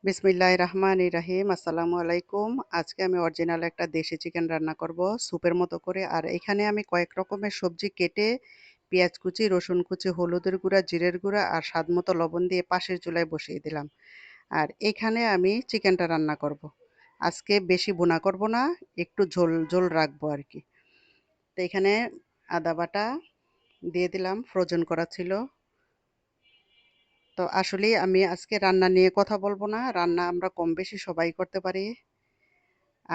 বিসমিল্লাহির রহমানির রহিম। আসসালামু আলাইকুম। আজকে আমি অরিজিনাল একটা দেশি চিকেন রান্না করব স্যুপের মতো করে। আর এখানে আমি কয়েক রকমের সবজি কেটে পেঁয়াজ কুচি, রসুন কুচি, হলুদের গুঁড়া, জিরের গুঁড়া আর স্বাদমতো লবণ দিয়ে পাশের চুলায় বসিয়ে দিলাম। আর এখানে আমি চিকেনটা রান্না করব। আজকে বেশি ভুনা করব না, একটু ঝোল ঝোল রাখবো আর কি। তো এখানে আদা বাটা দিয়ে দিলাম, ফ্রোজেন করা ছিল। তো আসলেই আমি আজকে রান্না নিয়ে কথা বলবো না, রান্না আমরা কম বেশি সবাই করতে পারি।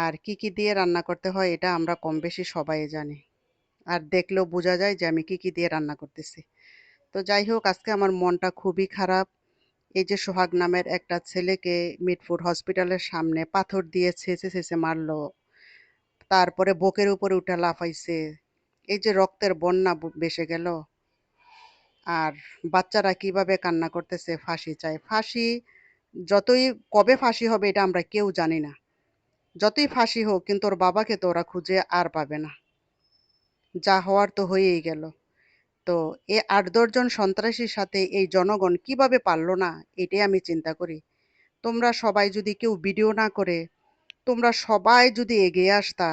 আর কি কি দিয়ে রান্না করতে হয় এটা আমরা কম বেশি সবাই জানি। আর দেখলেও বোঝা যায় যে আমি কি কি দিয়ে রান্না করতেছি। তো যাই হোক, আজকে আমার মনটা খুবই খারাপ। এই যে সোহাগ নামের একটা ছেলেকে মিটফুড হসপিটালের সামনে পাথর দিয়ে ছেঁচে ছেঁচে মারলো, তারপরে বুকের উপরে উঠে লাফাইছে, এই যে রক্তের বন্যা ভেসে গেল। আর বাচ্চারা কিভাবে কান্না করতেছে, ফাঁসি চায় ফাঁসি। যতই কবে ফাঁসি হবে এটা আমরা কেউ জানি না। যতই ফাঁসি হোক কিন্তু ওর বাবাকে তো ওরা খুঁজে আর পাবে না। যা হওয়ার তো হয়েই গেল। তো এ ৮-১০ জন সন্ত্রাসীর সাথে এই জনগণ কিভাবে পারলো না, এটাই আমি চিন্তা করি। তোমরা সবাই যদি কেউ ভিডিও না করে, তোমরা সবাই যদি এগিয়ে আসতা,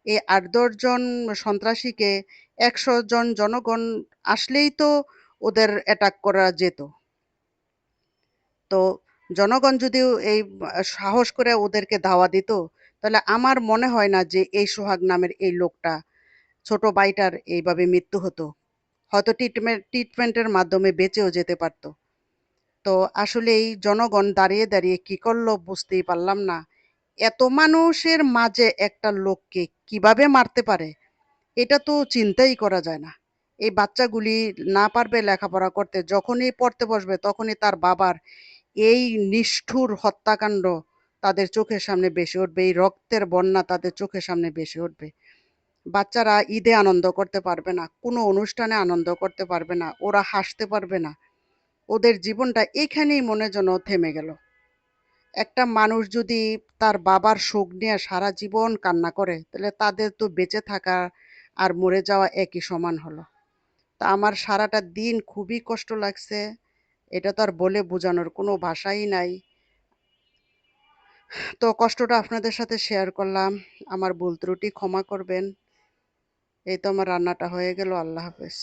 এই ৮-১০ জন সন্ত্রাসীকে ১০০ জন জনগণ আসলেই তো ওদের অ্যাটাক করা যেত। তো জনগণ যদি এই সাহস করে ওদেরকে ধাওয়া দিত, তাহলে আমার মনে হয় না যে এই সোহাগ নামের এই লোকটা, ছোট ভাইটার এইভাবে মৃত্যু হতো। হয়তো ট্রিটমেন্টের মাধ্যমে বেঁচেও যেতে পারত। তো আসলেই জনগণ দাঁড়িয়ে দাঁড়িয়ে কি করলো বুঝতেই পারলাম না। এত মানুষের মাঝে একটা লোককে কিভাবে মারতে পারে, এটা তো চিন্তাই করা যায় না। এই বাচ্চাগুলি না পারবে লেখাপড়া করতে, যখনই পড়তে বসবে তখনই তার বাবার এই নিষ্ঠুর হত্যাকাণ্ড তাদের চোখের সামনে ভেসে উঠবে, এই রক্তের বন্যা তাদের চোখের সামনে ভেসে উঠবে। বাচ্চারা ঈদে আনন্দ করতে পারবে না, কোনো অনুষ্ঠানে আনন্দ করতে পারবে না, ওরা হাসতে পারবে না। ওদের জীবনটা এখানেই মনে যেন থেমে গেল। একটা মানুষ যদি তার বাবার শোক নিয়ে সারা জীবন কান্না করে, তাহলে তাদের তো বেঁচে থাকা আর মরে যাওয়া একই সমান হলো। তা আমার সারাটা দিন খুবই কষ্ট লাগছে। এটা তো আর বলে বোঝানোর কোনো ভাষাই নাই। তো কষ্টটা আপনাদের সাথে শেয়ার করলাম। আমার ভুল ত্রুটি ক্ষমা করবেন। এই তো আমার রান্নাটা হয়ে গেল। আল্লাহ হাফেজ।